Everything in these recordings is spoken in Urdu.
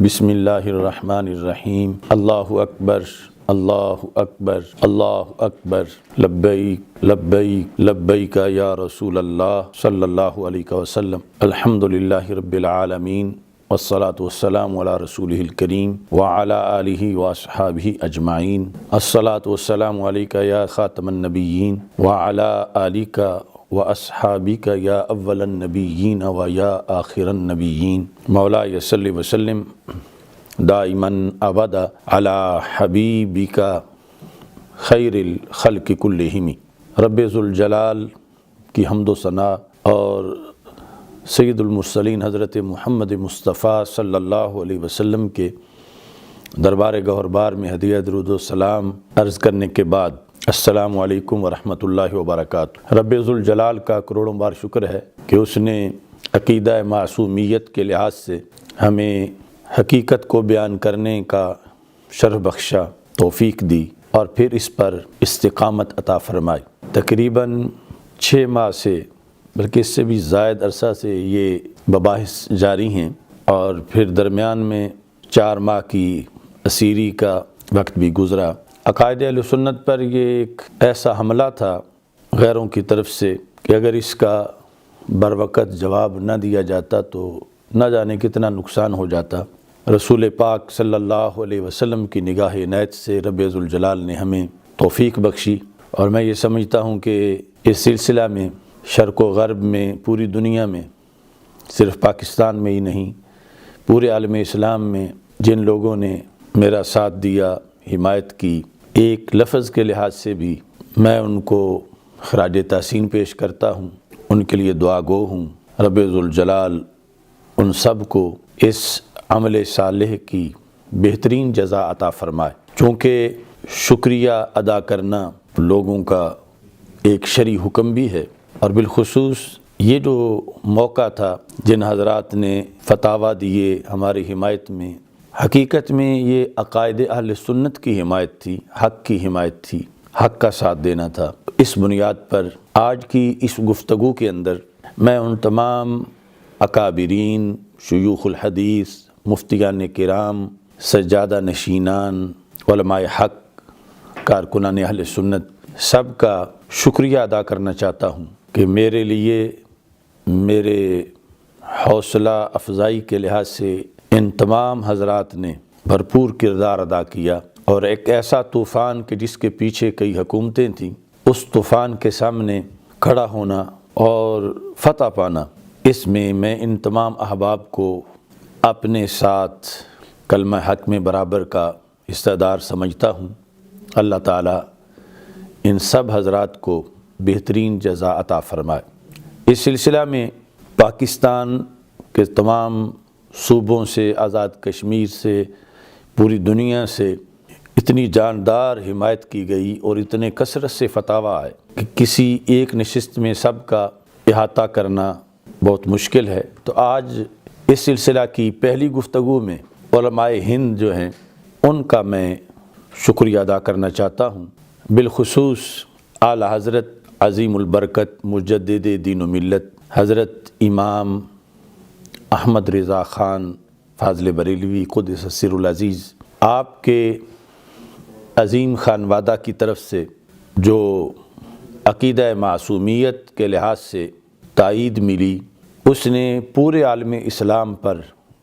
بسم اللہ الرحمن الرحیم۔ اللہ اکبر اللہ اکبر اللہ اکبر، لبیک لبیک لبیک یا رسول اللہ صلی اللہ علیہ وسلم۔ الحمدللہ رب العالمین، والصلاة والسلام علی رسولہ الکریم وعلی آلہ واصحابہ اجمعین۔ الصلاة والسلام علیک یا خاتم النبیین وعلی آلک واصحابک یا اول النبیین و یا آخر النبیین۔ مولاي صلی وسلم دائماً ابدا علی حبیبک خیر الخلق کلہم۔ رب ذوالجلال کی حمد و ثنا اور سید المرسلین حضرت محمد مصطفیٰ صلی اللہ علیہ وسلم کے دربار گوہربار میں ہدیہ درود و سلام عرض کرنے کے بعد، السلام علیکم ورحمۃ اللہ وبرکاتہ۔ رب ذوالجلال کا کروڑوں بار شکر ہے کہ اس نے عقیدہ معصومیت کے لحاظ سے ہمیں حقیقت کو بیان کرنے کا شرف بخشا، توفیق دی اور پھر اس پر استقامت عطا فرمائی۔ تقریباً 6 ماہ سے بلکہ اس سے بھی زائد عرصہ سے یہ مباحث جاری ہیں، اور پھر درمیان میں 4 ماہ کی اسیری کا وقت بھی گزرا۔ عقائد اہل سنت پر یہ ایک ایسا حملہ تھا غیروں کی طرف سے کہ اگر اس کا بروقت جواب نہ دیا جاتا تو نہ جانے کتنا نقصان ہو جاتا۔ رسول پاک صلی اللہ علیہ وسلم کی نگاہ عنایت سے رب ذوالجلال نے ہمیں توفیق بخشی، اور میں یہ سمجھتا ہوں کہ اس سلسلہ میں شرق و غرب میں، پوری دنیا میں، صرف پاکستان میں ہی نہیں، پورے عالم اسلام میں جن لوگوں نے میرا ساتھ دیا، حمایت کی، ایک لفظ کے لحاظ سے بھی میں ان کو خراج تحسین پیش کرتا ہوں، ان کے لیے دعا گو ہوں۔ رب ذوالجلال ان سب کو اس عمل صالح کی بہترین جزا عطا فرمائے، چونکہ شکریہ ادا کرنا لوگوں کا ایک شرعی حکم بھی ہے، اور بالخصوص یہ جو موقع تھا جن حضرات نے فتاویٰ دیے ہماری حمایت میں، حقیقت میں یہ عقائد اہل سنت کی حمایت تھی، حق کی حمایت تھی، حق کا ساتھ دینا تھا۔ اس بنیاد پر آج کی اس گفتگو کے اندر میں ان تمام اکابرین، شیوخ الحدیث، مفتیان کرام، سجادہ نشینان، علماء حق، کارکنان اہل سنت، سب کا شکریہ ادا کرنا چاہتا ہوں کہ میرے لیے میرے حوصلہ افزائی کے لحاظ سے ان تمام حضرات نے بھرپور کردار ادا کیا، اور ایک ایسا طوفان کہ جس کے پیچھے کئی حکومتیں تھیں، اس طوفان کے سامنے کھڑا ہونا اور فتح پانا، اس میں میں ان تمام احباب کو اپنے ساتھ کلمہ حق میں برابر کا حصہ دار سمجھتا ہوں۔ اللہ تعالیٰ ان سب حضرات کو بہترین جزا عطا فرمائے۔ اس سلسلہ میں پاکستان کے تمام صوبوں سے، آزاد کشمیر سے، پوری دنیا سے اتنی جاندار حمایت کی گئی اور اتنے کثرت سے فتاویٰ آئے کہ کسی ایک نشست میں سب کا احاطہ کرنا بہت مشکل ہے۔ تو آج اس سلسلہ کی پہلی گفتگو میں علماء ہند جو ہیں ان کا میں شکریہ ادا کرنا چاہتا ہوں، بالخصوص اعلیٰ حضرت عظیم البرکت مجدد دین و ملت حضرت امام احمد رضا خان فاضل بریلوی قدس سر العزیز، آپ کے عظیم خانوادہ کی طرف سے جو عقیدہ معصومیت کے لحاظ سے تائید ملی، اس نے پورے عالم اسلام پر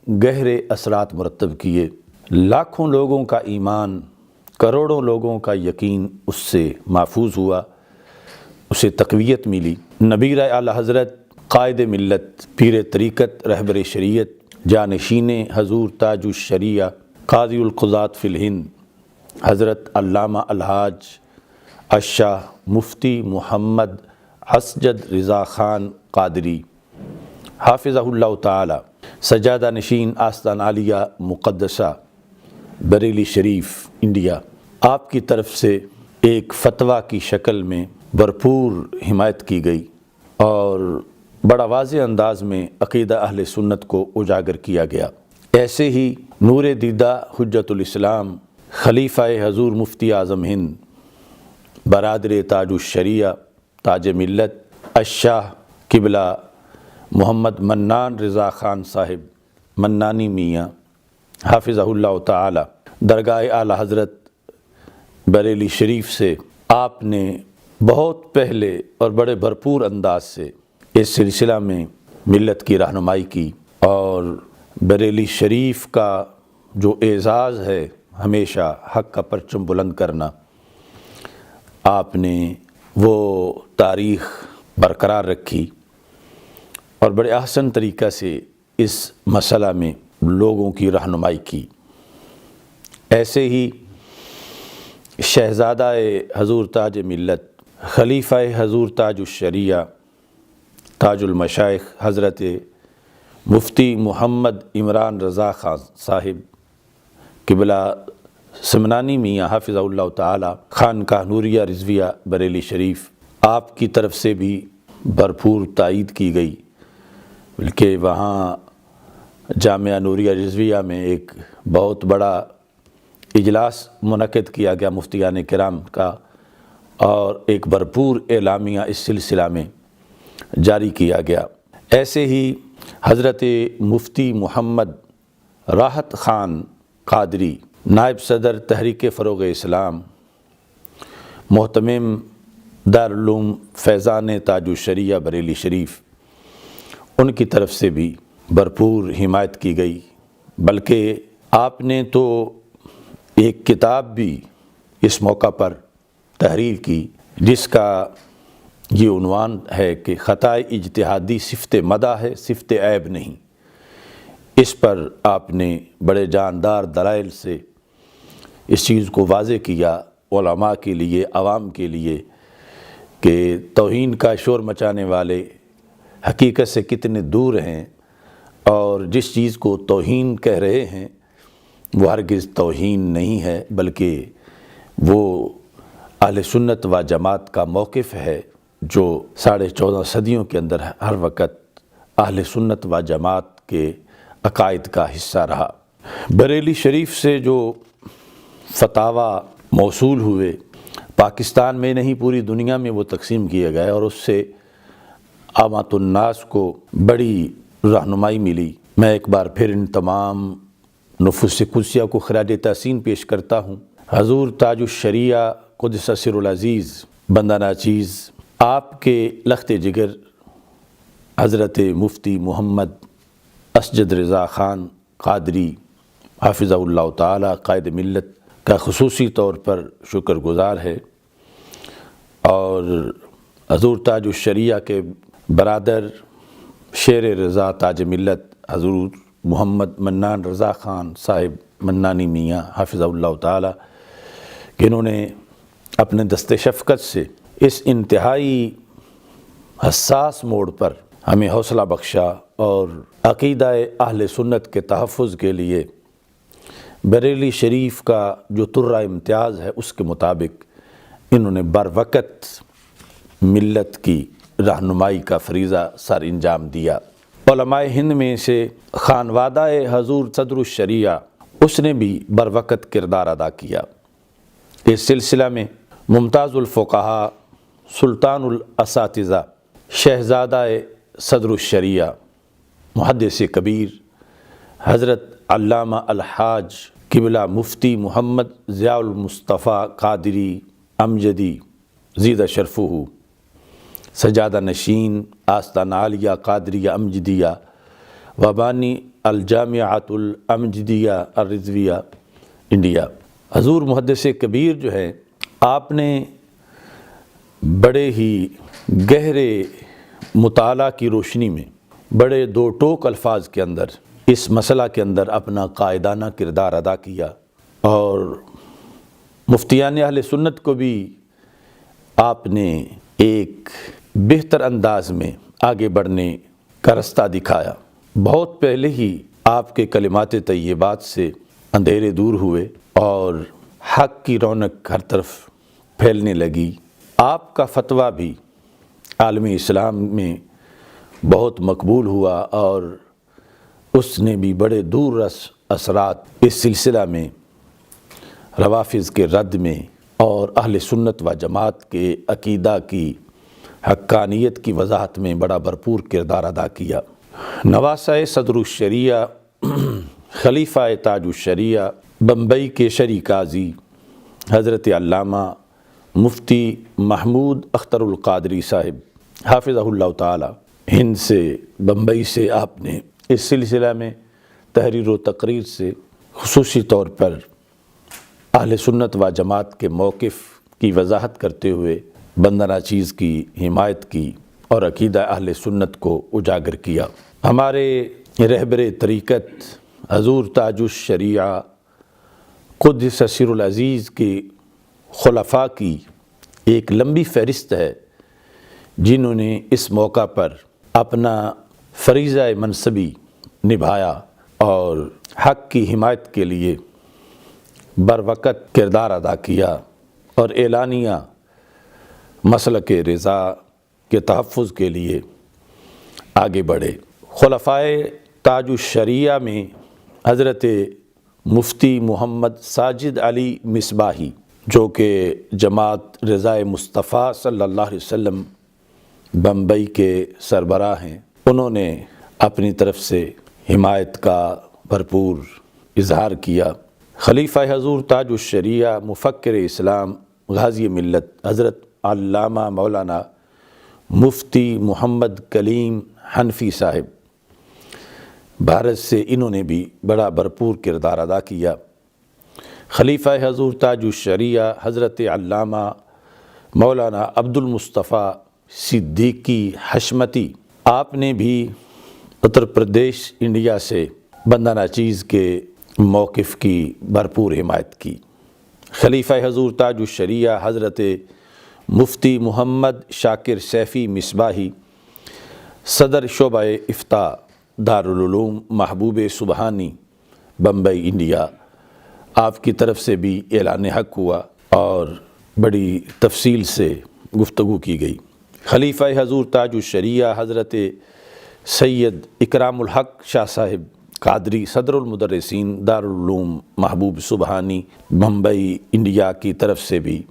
گہرے اثرات مرتب کیے۔ لاکھوں لوگوں کا ایمان، کروڑوں لوگوں کا یقین اس سے محفوظ ہوا، اسے تقویت ملی۔ نبیر اعلیٰ حضرت قائد ملت، پیر طریقت، رہبر شریعت، جانشین حضور تاج الشریعہ، قاضی القضات فی الہند، حضرت علامہ الحاج الشاہ مفتی محمد اسجد رضا خان قادری حافظہ اللہ تعالی، سجادہ نشین آستان عالیہ مقدسہ بریلی شریف انڈیا، آپ کی طرف سے ایک فتویٰ کی شکل میں بھرپور حمایت کی گئی اور بڑا واضح انداز میں عقیدہ اہل سنت کو اجاگر کیا گیا۔ ایسے ہی نور دیدہ حجت الاسلام، خلیفہ حضور مفتی اعظم ہند، برادر تاج الشریعہ، تاج ملت، الشاہ قبلہ محمد منان رضا خان صاحب منانی میاں، حافظہ اللہ تعالی درگاہ اعلی حضرت بریلی شریف سے آپ نے بہت پہلے اور بڑے بھرپور انداز سے اس سلسلہ میں ملت کی رہنمائی کی، اور بریلی شریف کا جو اعزاز ہے ہمیشہ حق کا پرچم بلند کرنا، آپ نے وہ تاریخ برقرار رکھی اور بڑے احسن طریقہ سے اس مسئلہ میں لوگوں کی رہنمائی کی۔ ایسے ہی شہزادہ حضور تاج ملت، خلیفہ حضور تاج الشریعہ، تاج المشائخ حضرت مفتی محمد عمران رضا خان صاحب قبلہ سمنانی میاں حافظہ اللہ تعالی خانقاہ نوریہ رضویہ بریلی شریف، آپ کی طرف سے بھی بھرپور تائید کی گئی، بلکہ وہاں جامعہ نوریہ رضویہ میں ایک بہت بڑا اجلاس منعقد کیا گیا مفتیان کرام کا، اور ایک بھرپور اعلامیہ اس سلسلہ میں جاری کیا گیا۔ ایسے ہی حضرت مفتی محمد راحت خان قادری، نائب صدر تحریک فروغ اسلام، محتمم دارالعلوم فیضان تاج الشریعہ بریلی شریف، ان کی طرف سے بھی بھرپور حمایت کی گئی، بلکہ آپ نے تو ایک کتاب بھی اس موقع پر تحریر کی جس کا یہ عنوان ہے کہ خطائے اجتہادی صفت مدح ہے، صفت عیب نہیں۔ اس پر آپ نے بڑے جاندار دلائل سے اس چیز کو واضح کیا علماء کے لیے، عوام کے لیے، کہ توہین کا شور مچانے والے حقیقت سے کتنے دور ہیں، اور جس چیز کو توہین کہہ رہے ہیں وہ ہرگز توہین نہیں ہے، بلکہ وہ اہل سنت و جماعت کا موقف ہے جو 14.5 صدیوں کے اندر ہر وقت اہل سنت و جماعت کے عقائد کا حصہ رہا۔ بریلی شریف سے جو فتاویٰ موصول ہوئے، پاکستان میں نہیں پوری دنیا میں وہ تقسیم کیے گئے، اور اس سے عامۃ الناس کو بڑی رہنمائی ملی۔ میں ایک بار پھر ان تمام نفوس قدسیہ کو خراج تحسین پیش کرتا ہوں۔ حضور تاج الشریعہ قدس سر العزیز بندہ ناچیز، آپ کے لخت جگر حضرت مفتی محمد اسجد رضا خان قادری حافظہ اللہ تعالی قائد ملت کا خصوصی طور پر شکر گزار ہے، اور حضور تاج الشریعہ کے برادر شیر رضا تاج ملت حضور محمد منان رضا خان صاحب منانی میاں حافظہ اللہ تعالی، کہ انہوں نے اپنے دست شفقت سے اس انتہائی حساس موڑ پر ہمیں حوصلہ بخشا، اور عقیدہ اہل سنت کے تحفظ کے لیے بریلی شریف کا جو ترہ امتیاز ہے اس کے مطابق انہوں نے بروقت ملت کی رہنمائی کا فریضہ سر انجام دیا۔ علماء ہند میں سے خانوادہ حضور صدر الشریعہ، اس نے بھی بروقت کردار ادا کیا۔ اس سلسلہ میں ممتاز الفقہاء، سلطان الاساتذہ، شہزادہ صدر الشریعہ، محدث کبیر حضرت علامہ الحاج قبلہ مفتی محمد ضیاء المصطفیٰ قادری امجدی زیدہ شرفہ، سجادہ نشین آستانہ عالیہ قادریہ امجدیہ وبانی الجامعۃ الامجدیہ الرضویہ انڈیا، حضور محدث کبیر جو ہے، آپ نے بڑے ہی گہرے مطالعہ کی روشنی میں بڑے دو ٹوک الفاظ کے اندر اس مسئلہ کے اندر اپنا قائدانہ کردار ادا کیا، اور مفتیان اہل سنت کو بھی آپ نے ایک بہتر انداز میں آگے بڑھنے کا رستہ دکھایا۔ بہت پہلے ہی آپ کے کلمات طیبات سے اندھیرے دور ہوئے اور حق کی رونق ہر طرف پھیلنے لگی۔ آپ کا فتویٰ بھی عالم اسلام میں بہت مقبول ہوا، اور اس نے بھی بڑے دور رس اثرات اس سلسلہ میں روافض کے رد میں اور اہل سنت و جماعت کے عقیدہ کی حقانیت کی وضاحت میں بڑا بھرپور کردار ادا کیا۔ نواسہ صدر الشریعہ خلیفہ تاج الشریعہ بمبئی کے شرعی قاضی حضرت علامہ مفتی محمود اختر القادری صاحب حافظہ اللہ تعالی، ہند سے بمبئی سے آپ نے اس سلسلہ میں تحریر و تقریر سے خصوصی طور پر اہل سنت و جماعت کے موقف کی وضاحت کرتے ہوئے بندہ ناچیز کی حمایت کی اور عقیدہ اہل سنت کو اجاگر کیا۔ ہمارے رہبر طریقت حضور تاج الشریعہ قدس سر العزیز کے خلفاء کی ایک لمبی فہرست ہے جنہوں نے اس موقع پر اپنا فریضہ منصبی نبھایا اور حق کی حمایت کے لیے بروقت کردار ادا کیا اور اعلانیہ مسلک رضا کے تحفظ کے لیے آگے بڑھے۔ خلفائے تاج الشریعہ میں حضرت مفتی محمد ساجد علی مصباحی، جو کہ جماعت رضائے مصطفیٰ صلی اللہ علیہ وسلم بمبئی کے سربراہ ہیں، انہوں نے اپنی طرف سے حمایت کا بھرپور اظہار کیا۔ خلیفہ حضور تاج الشریعہ مفکر اسلام غازی ملت حضرت علامہ مولانا مفتی محمد کلیم حنفی صاحب بھارت سے، انہوں نے بھی بڑا بھرپور کردار ادا کیا۔ خلیفہ حضور تاج الشریعہ حضرت علامہ مولانا عبد المصطفیٰ صدیقی حشمتی، آپ نے بھی اتر پردیش انڈیا سے بندہ ناچیز کے موقف کی بھرپور حمایت کی۔ خلیفہ حضور تاج الشریعہ حضرت مفتی محمد شاکر سیفی مصباحی، صدر شعبہ افتاء دارالعلوم محبوب سبحانی بمبئی انڈیا، آپ کی طرف سے بھی اعلان حق ہوا اور بڑی تفصیل سے گفتگو کی گئی۔ خلیفہ حضور تاج الشریعہ حضرت سید اکرام الحق شاہ صاحب قادری، صدر المدرسین دارالعلوم محبوب سبحانی بمبئی انڈیا کی طرف سے بھی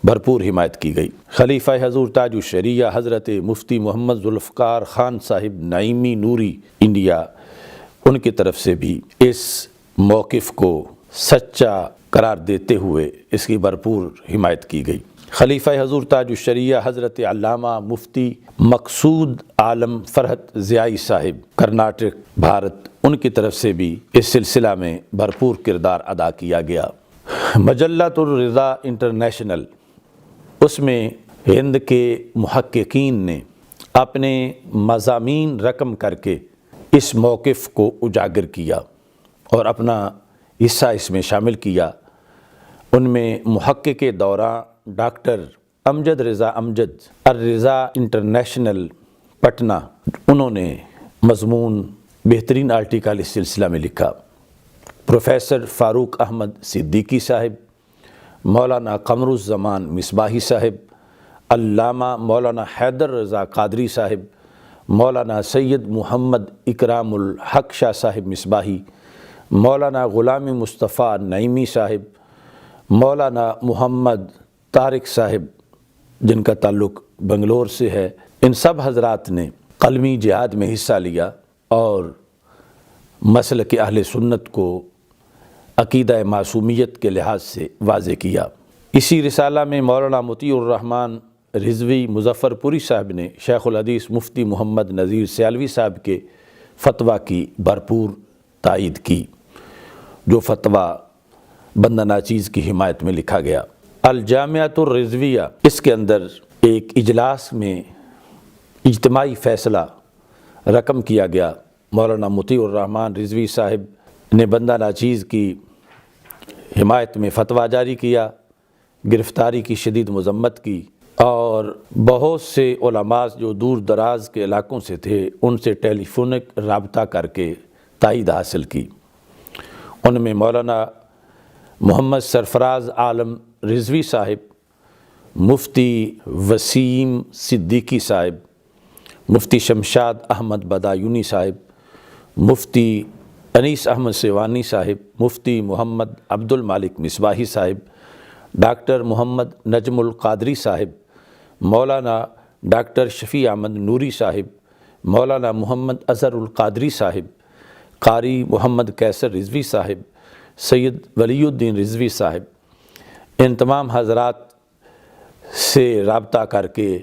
بھرپور حمایت کی گئی۔ خلیفہ حضور تاج الشریعہ حضرت مفتی محمد ذوالفقار خان صاحب نعیمی نوری انڈیا، ان کی طرف سے بھی اس موقف کو سچا قرار دیتے ہوئے اس کی بھرپور حمایت کی گئی۔ خلیفہ حضور تاج الشریعہ حضرت علامہ مفتی مقصود عالم فرحت ضیائی صاحب کرناٹک بھارت، ان کی طرف سے بھی اس سلسلہ میں بھرپور کردار ادا کیا گیا۔ مجلۃ الرضا انٹرنیشنل، اس میں ہند کے محققین نے اپنے مضامین رقم کر کے اس موقف کو اجاگر کیا اور اپنا حصہ اس میں شامل کیا۔ ان میں محقق دوران ڈاکٹر امجد رضا امجد، الرضا انٹرنیشنل پٹنہ، انہوں نے مضمون بہترین آرٹیکل اس سلسلہ میں لکھا۔ پروفیسر فاروق احمد صدیقی صاحب، مولانا قمر الزمان مصباحی صاحب، علامہ مولانا حیدر رضا قادری صاحب، مولانا سید محمد اکرام الحق شاہ صاحب مصباحی، مولانا غلام مصطفیٰ نعیمی صاحب، مولانا محمد طارق صاحب جن کا تعلق بنگلور سے ہے، ان سب حضرات نے قلمی جہاد میں حصہ لیا اور مسلک اہل سنت کو عقیدہ معصومیت کے لحاظ سے واضح کیا۔ اسی رسالہ میں مولانا مطیع الرحمن رضوی مظفر پوری صاحب نے شیخ الحدیث مفتی محمد نذیر سیالوی صاحب کے فتویٰ کی بھرپور تائید کی، جو فتویٰ بندہ ناچیز کی حمایت میں لکھا گیا۔ الجامعۃ الرضویہ، اس کے اندر ایک اجلاس میں اجتماعی فیصلہ رقم کیا گیا۔ مولانا مطیع الرحمن رضوی صاحب نے بندہ ناچیز کی حمایت میں فتویٰ جاری کیا، گرفتاری کی شدید مذمت کی، اور بہت سے علماء جو دور دراز کے علاقوں سے تھے ان سے ٹیلی فونک رابطہ کر کے تائید حاصل کی۔ ان میں مولانا محمد سرفراز عالم رضوی صاحب، مفتی وسیم صدیقی صاحب، مفتی شمشاد احمد بدایونی صاحب، مفتی انیس احمد سیوانی صاحب، مفتی محمد عبد المالک مصباحی صاحب، ڈاکٹر محمد نجم القادری صاحب، مولانا ڈاکٹر شفیع احمد نوری صاحب، مولانا محمد اظہر القادری صاحب، قاری محمد کیسر رضوی صاحب، سید ولی الدین رضوی صاحب، ان تمام حضرات سے رابطہ کر کے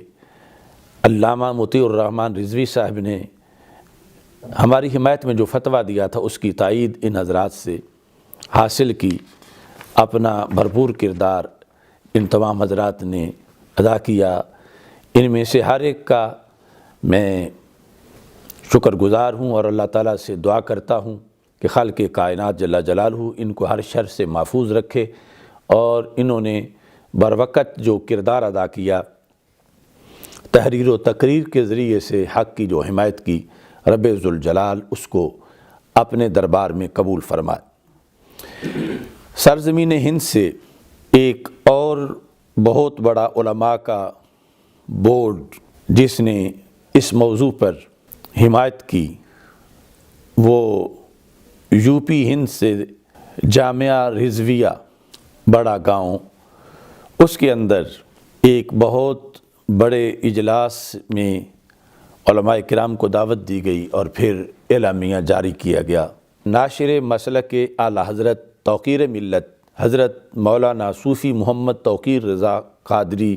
علامہ مطیع الرحمن رضوی صاحب نے ہماری حمایت میں جو فتویٰ دیا تھا اس کی تائید ان حضرات سے حاصل کی۔ اپنا بھرپور کردار ان تمام حضرات نے ادا کیا۔ ان میں سے ہر ایک کا میں شکر گزار ہوں اور اللہ تعالیٰ سے دعا کرتا ہوں کہ خالق کائنات جل جلالہ ان کو ہر شر سے محفوظ رکھے، اور انہوں نے بروقت جو کردار ادا کیا تحریر و تقریر کے ذریعے سے حق کی جو حمایت کی، رب ذوالجلال اس کو اپنے دربار میں قبول فرمائے۔ سرزمین ہند سے ایک اور بہت بڑا علماء کا بورڈ جس نے اس موضوع پر حمایت کی، وہ یو پی ہند سے جامعہ رضویہ بڑا گاؤں، اس کے اندر ایک بہت بڑے اجلاس میں علماء کرام کو دعوت دی گئی اور پھر اعلامیہ جاری کیا گیا۔ ناشر مسلک اعلی حضرت توقیر ملت حضرت مولانا صوفی محمد توقیر رضا قادری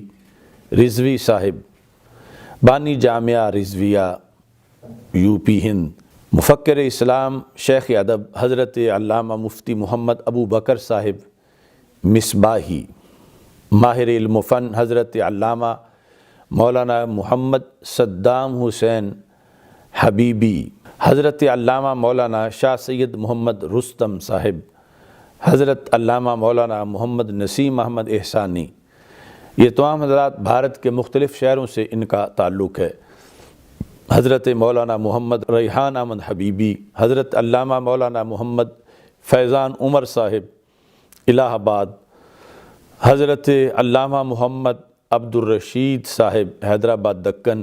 رضوی صاحب، بانی جامعہ رضویہ یو پی ہند، مفکر اسلام شیخ ادب حضرت علامہ مفتی محمد ابو بکر صاحب مصباحی، ماہر علم و فن حضرت علامہ مولانا محمد صدام حسین حبیبی، حضرت علامہ مولانا شاہ سید محمد رستم صاحب، حضرت علامہ مولانا محمد نسیم احمد احسانی۔ یہ تمام حضرات بھارت کے مختلف شہروں سے ان کا تعلق ہے۔ حضرت مولانا محمد ریحان احمد حبیبی، حضرت علامہ مولانا محمد فیضان عمر صاحب الہ آباد، حضرت علامہ محمد عبد الرشید صاحب حیدرآباد دکن،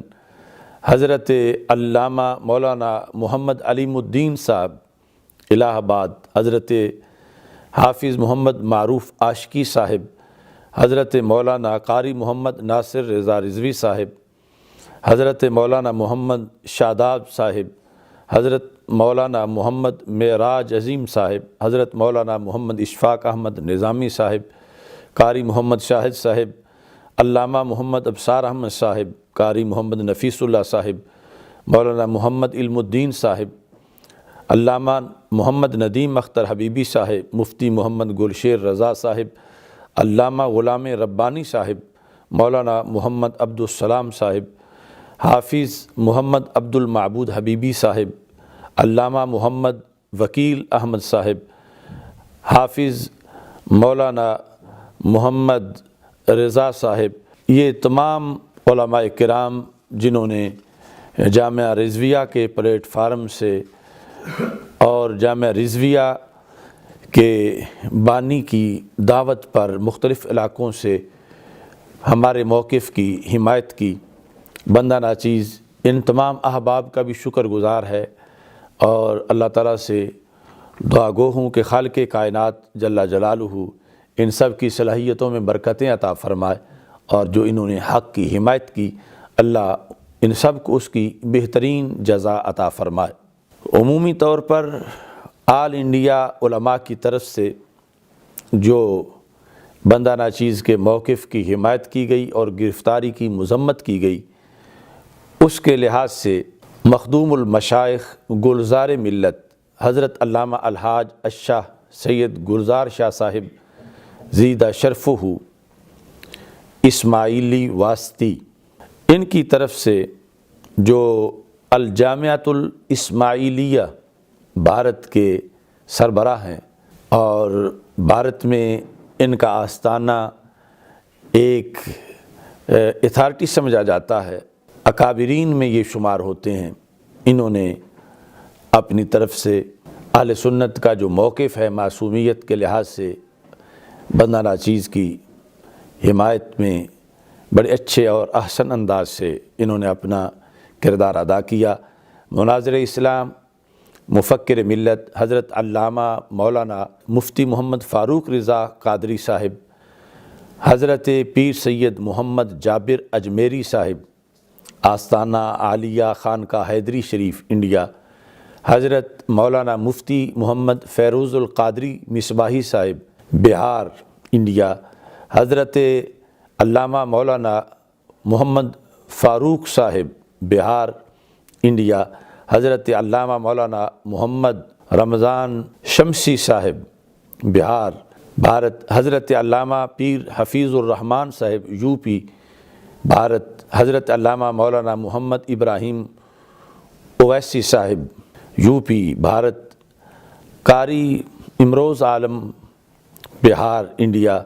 حضرت علامہ مولانا محمد علیم الدین صاحب الہ آباد، حضرت حافظ محمد معروف عاشقی صاحب، حضرت مولانا قاری محمد ناصر رضا رضوی صاحب، حضرت مولانا محمد شاداب صاحب، حضرت مولانا محمد معراج عظیم صاحب، حضرت مولانا محمد اشفاق احمد نظامی صاحب، قاری محمد شاہد صاحب، علامہ محمد ابصار احمد صاحب، قاری محمد نفیس اللہ صاحب، مولانا محمد علم الدین صاحب، علامہ محمد ندیم اختر حبیبی صاحب، مفتی محمد گلشیر رضا صاحب، علامہ غلام ربانی صاحب، مولانا محمد عبد السلام صاحب، حافظ محمد عبد المعبود حبیبی صاحب، علامہ محمد وکیل احمد صاحب، حافظ مولانا محمد رضا صاحب۔ یہ تمام علماء کرام جنہوں نے جامعہ رضویہ کے پلیٹ فارم سے اور جامعہ رضویہ کے بانی کی دعوت پر مختلف علاقوں سے ہمارے موقف کی حمایت کی، بندہ ناچیز ان تمام احباب کا بھی شکر گزار ہے، اور اللہ تعالیٰ سے دعا گو ہوں کہ خالق کائنات جل جلالہ ان سب کی صلاحیتوں میں برکتیں عطا فرمائے، اور جو انہوں نے حق کی حمایت کی اللہ ان سب کو اس کی بہترین جزا عطا فرمائے۔ عمومی طور پر آل انڈیا علماء کی طرف سے جو بندہ ناچیز کے موقف کی حمایت کی گئی اور گرفتاری کی مذمت کی گئی، اس کے لحاظ سے مخدوم المشائخ گلزار ملت حضرت علامہ الحاج الشاہ سید گلزار شاہ صاحب زیدہ شرفہ اسماعیلی واسطی، ان کی طرف سے جو الجامعۃ الاسماعیلیہ بھارت کے سربراہ ہیں، اور بھارت میں ان کا آستانہ ایک اتھارٹی سمجھا جاتا ہے، اکابرین میں یہ شمار ہوتے ہیں، انہوں نے اپنی طرف سے اہل سنت کا جو موقف ہے معصومیت کے لحاظ سے بندہ ناچیز کی حمایت میں بڑے اچھے اور احسن انداز سے انہوں نے اپنا کردار ادا کیا۔ مناظر اسلام مفکر ملت حضرت علامہ مولانا مفتی محمد فاروق رضا قادری صاحب، حضرت پیر سید محمد جابر اجمیری صاحب، آستانہ عالیہ خانقاہ حیدری شریف انڈیا، حضرت مولانا مفتی محمد فیروز القادری مصباحی صاحب بہار انڈیا، حضرت علامہ مولانا محمد فاروق صاحب بہار انڈیا، حضرت علامہ مولانا محمد رمضان شمسی صاحب بہار بھارت، حضرت علامہ پیر حفیظ الرحمان صاحب یو پی بھارت، حضرت علامہ مولانا محمد ابراہیم اویسی صاحب یو پی بھارت، قاری امروز عالم بہار انڈیا،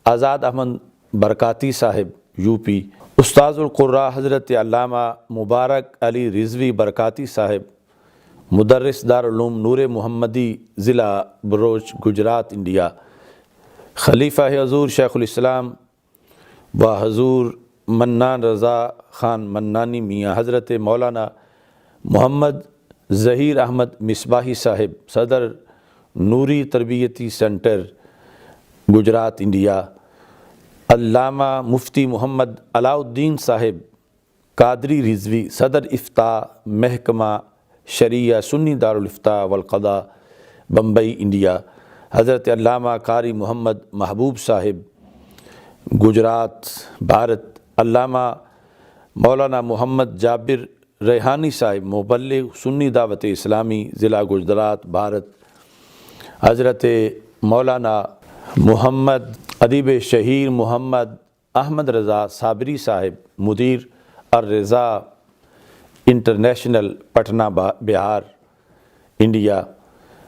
آزاد احمد برکاتی صاحب یو پی، استاذ القراء حضرت علامہ مبارک علی رضوی برکاتی صاحب مدرس دارالعلوم نور محمدی ضلع بروچ گجرات انڈیا، خلیفہ حضور شیخ الاسلام و حضور منان رضا خان منانی میاں حضرت مولانا محمد ظہیر احمد مصباحی صاحب صدر نوری تربیتی سینٹر گجرات انڈیا، علامہ مفتی محمد علاء الدین صاحب قادری رضوی صدر افتاء محکمہ شریعہ سنی دارالافتاء والقضاء بمبئی انڈیا، حضرت علامہ قاری محمد محبوب صاحب گجرات بھارت، علامہ مولانا محمد جابر ریحانی صاحب مبلغ سنی دعوت اسلامی ضلع گجرات بھارت، حضرت مولانا محمد ادیب شہیر محمد احمد رضا صابری صاحب مدیر الرضا انٹرنیشنل پٹنہ بہار انڈیا،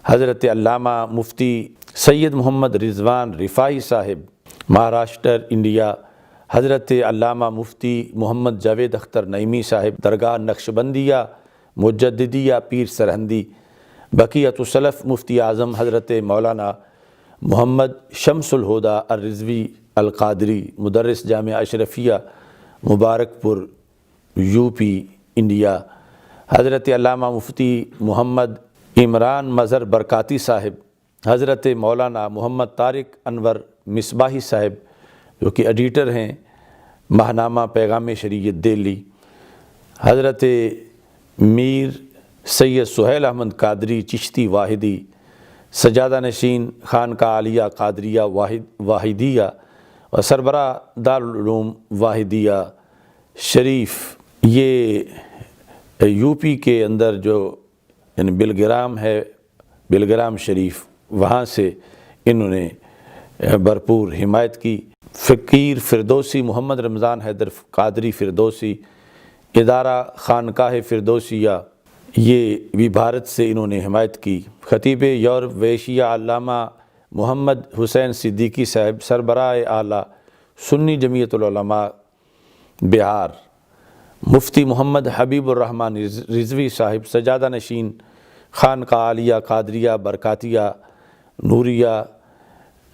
حضرت علامہ مفتی سید محمد رضوان رفاعی صاحب مہاراشٹر انڈیا، حضرت علامہ مفتی محمد جاوید اختر نعیمی صاحب درگاہ نقشبندیہ مجددیہ پیر سرہندی، بقیۃ السلف مفتی اعظم حضرت مولانا محمد شمس الہدیٰ الرضوی القادری مدرس جامعہ اشرفیہ مبارک پور یو پی انڈیا، حضرت علامہ مفتی محمد عمران مظہر برکاتی صاحب، حضرت مولانا محمد طارق انور مصباحی صاحب جو کہ ایڈیٹر ہیں ماہنامہ پیغام شریعت دہلی، حضرت میر سید سہیل احمد قادری چشتی واحدی سجادہ نشین خانقاہ عالیہ قادریہ واحدیہ اور سربراہ دارالعلوم واحدیہ شریف، یہ یو پی کے اندر جو یعنی بلگرام ہے، بلگرام شریف، وہاں سے انہوں نے بھرپور حمایت کی۔ فقیر فردوسی محمد رمضان حیدر قادری فردوسی ادارہ خانقاہ فردوسیہ، یہ بھی بھارت سے انہوں نے حمایت کی۔ خطیب یورپ ویشیہ علامہ محمد حسین صدیقی صاحب سربراہ اعلیٰ سنی جمعیت العلماء بہار، مفتی محمد حبیب الرحمن رضوی صاحب سجادہ نشین خانقاہ عالیہ قادریہ برکاتیہ نوریہ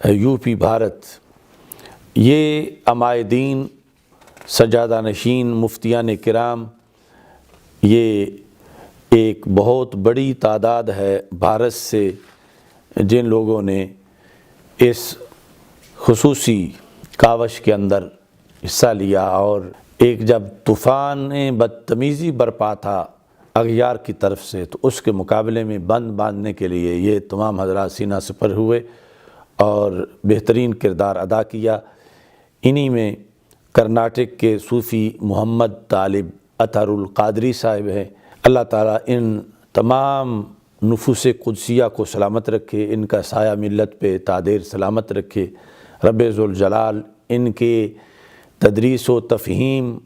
یو پی بھارت، یہ عمائدین سجادہ نشین مفتیان کرام، یہ ایک بہت بڑی تعداد ہے بھارت سے جن لوگوں نے اس خصوصی کاوش کے اندر حصہ لیا، اور ایک جب طوفان بدتمیزی برپا تھا اغیار کی طرف سے تو اس کے مقابلے میں بند باندھنے کے لیے یہ تمام حضرات سینہ سپر ہوئے اور بہترین کردار ادا کیا۔ انہی میں کرناٹک کے صوفی محمد طالب اطہر القادری صاحب ہیں۔ اللہ تعالیٰ ان تمام نفوس قدسیہ کو سلامت رکھے، ان کا سایہ ملت پہ تادیر سلامت رکھے۔ رب ذوالجلال ان کے تدریس و تفہیم،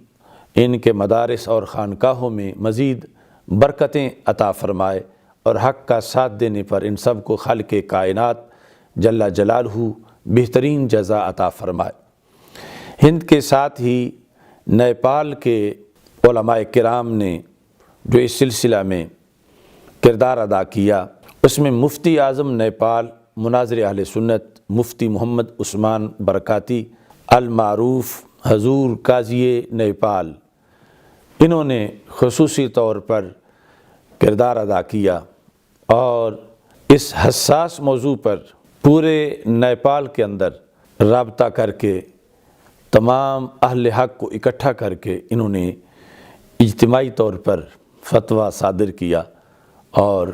ان کے مدارس اور خانقاہوں میں مزید برکتیں عطا فرمائے، اور حق کا ساتھ دینے پر ان سب کو خالق کائنات جل جلالہ بہترین جزا عطا فرمائے۔ ہند کے ساتھ ہی نیپال کے علماء کرام نے جو اس سلسلہ میں کردار ادا کیا، اس میں مفتی اعظم نیپال مناظر اہل سنت مفتی محمد عثمان برکاتی المعروف حضور قاضی نیپال، انہوں نے خصوصی طور پر کردار ادا کیا اور اس حساس موضوع پر پورے نیپال کے اندر رابطہ کر کے تمام اہل حق کو اکٹھا کر کے انہوں نے اجتماعی طور پر فتویٰ صادر کیا، اور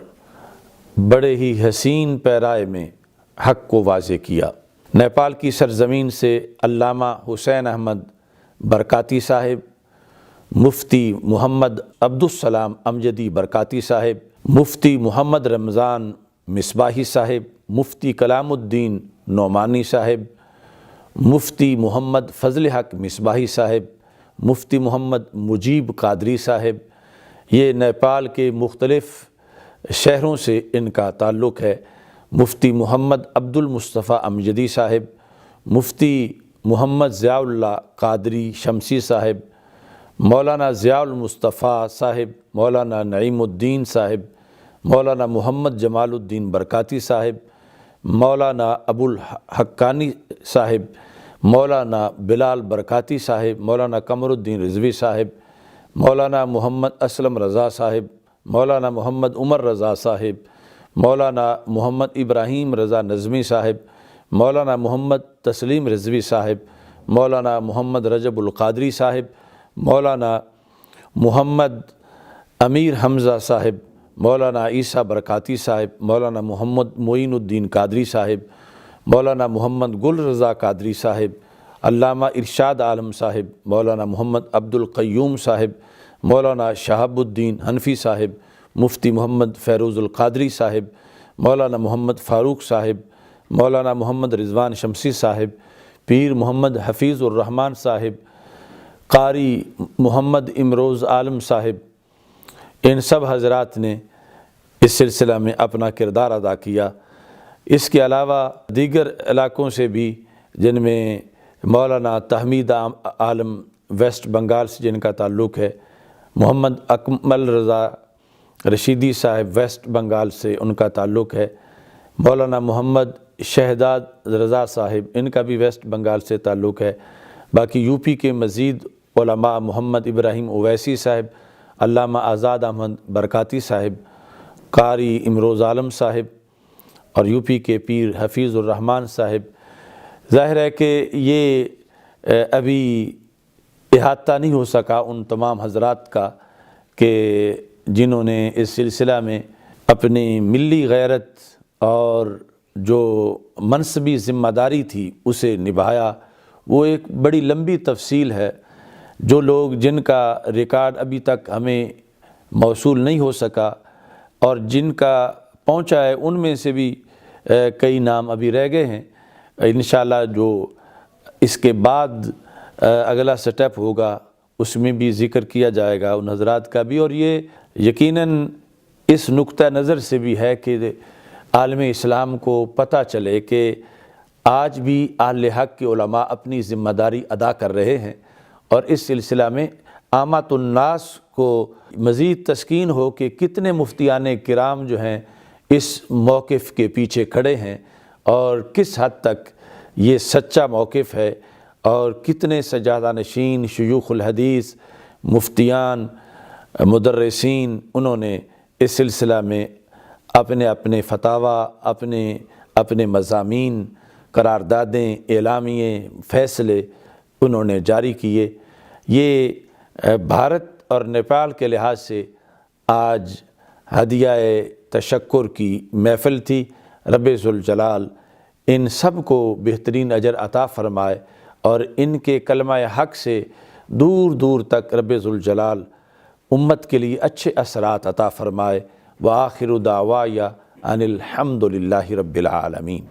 بڑے ہی حسین پیرائے میں حق کو واضح کیا۔ نیپال کی سرزمین سے علامہ حسین احمد برکاتی صاحب، مفتی محمد عبدالسلام امجدی برکاتی صاحب، مفتی محمد رمضان مصباحی صاحب، مفتی کلام الدین نعمانی صاحب، مفتی محمد فضل حق مصباحی صاحب، مفتی محمد مجیب قادری صاحب، یہ نیپال کے مختلف شہروں سے ان کا تعلق ہے۔ مفتی محمد عبد المصطفیٰ امجدی صاحب، مفتی محمد ضیاء اللہ قادری شمسی صاحب، مولانا ضیاء المصطفیٰ صاحب، مولانا نعیم الدین صاحب، مولانا محمد جمال الدین برکاتی صاحب، مولانا ابو الحقانی صاحب، مولانا بلال برکاتی صاحب، مولانا قمر الدین رضوی صاحب، مولانا محمد اسلم رضا صاحب، مولانا محمد عمر رضا صاحب، مولانا محمد ابراہیم رضا نظمی صاحب، مولانا محمد تسلیم رضوی صاحب، مولانا محمد رجب القادری صاحب، مولانا محمد امیر حمزہ صاحب، مولانا عیسیٰ برکاتی صاحب، مولانا محمد معین الدین قادری صاحب، مولانا محمد گل رضا قادری صاحب، علامہ ارشاد عالم صاحب، مولانا محمد عبد القیوم صاحب، مولانا شہاب الدین حنفی صاحب، مفتی محمد فیروز القادری صاحب، مولانا محمد فاروق صاحب، مولانا محمد رضوان شمسی صاحب، پیر محمد حفیظ الرحمن صاحب، قاری محمد امروز عالم صاحب، ان سب حضرات نے اس سلسلہ میں اپنا کردار ادا کیا۔ اس کے علاوہ دیگر علاقوں سے بھی، جن میں مولانا تحمید عالم ویسٹ بنگال سے جن کا تعلق ہے، محمد اکمل رضا رشیدی صاحب ویسٹ بنگال سے ان کا تعلق ہے، مولانا محمد شہداد رضا صاحب ان کا بھی ویسٹ بنگال سے تعلق ہے۔ باقی یو پی کے مزید علماء محمد ابراہیم اویسی صاحب، علامہ آزاد احمد برکاتی صاحب، قاری امروز عالم صاحب اور یو پی کے پیر حفیظ الرحمن صاحب۔ ظاہر ہے کہ یہ ابھی احاطہ نہیں ہو سکا ان تمام حضرات کا کہ جنہوں نے اس سلسلہ میں اپنی ملی غیرت اور جو منصبی ذمہ داری تھی اسے نبھایا۔ وہ ایک بڑی لمبی تفصیل ہے، جو لوگ جن کا ریکارڈ ابھی تک ہمیں موصول نہیں ہو سکا اور جن کا پہنچا ہے ان میں سے بھی کئی نام ابھی رہ گئے ہیں۔ انشاءاللہ جو اس کے بعد اگلا سٹیپ ہوگا اس میں بھی ذکر کیا جائے گا ان حضرات کا بھی، اور یہ یقیناً اس نقطہ نظر سے بھی ہے کہ عالم اسلام کو پتہ چلے کہ آج بھی اہل حق کے علماء اپنی ذمہ داری ادا کر رہے ہیں، اور اس سلسلہ میں عامۃ الناس کو مزید تسکین ہو کہ کتنے مفتیان کرام جو ہیں اس موقف کے پیچھے کھڑے ہیں اور کس حد تک یہ سچا موقف ہے، اور کتنے سجادہ نشین شیوخ الحدیث مفتیان مدرسین انہوں نے اس سلسلہ میں اپنے اپنے فتاویٰ، اپنے مضامین، قراردادیں، اعلامیے، فیصلے انہوں نے جاری کیے۔ یہ بھارت اور نیپال کے لحاظ سے آج ہدیہ تشکر کی محفل تھی۔ رب ذوالجلال ان سب کو بہترین اجر عطا فرمائے اور ان کے کلمہ حق سے دور دور تک رب ذوالجلال امت کے لیے اچھے اثرات عطا فرمائے۔ وآخر دعوایا ان الحمد للہ رب العالمین۔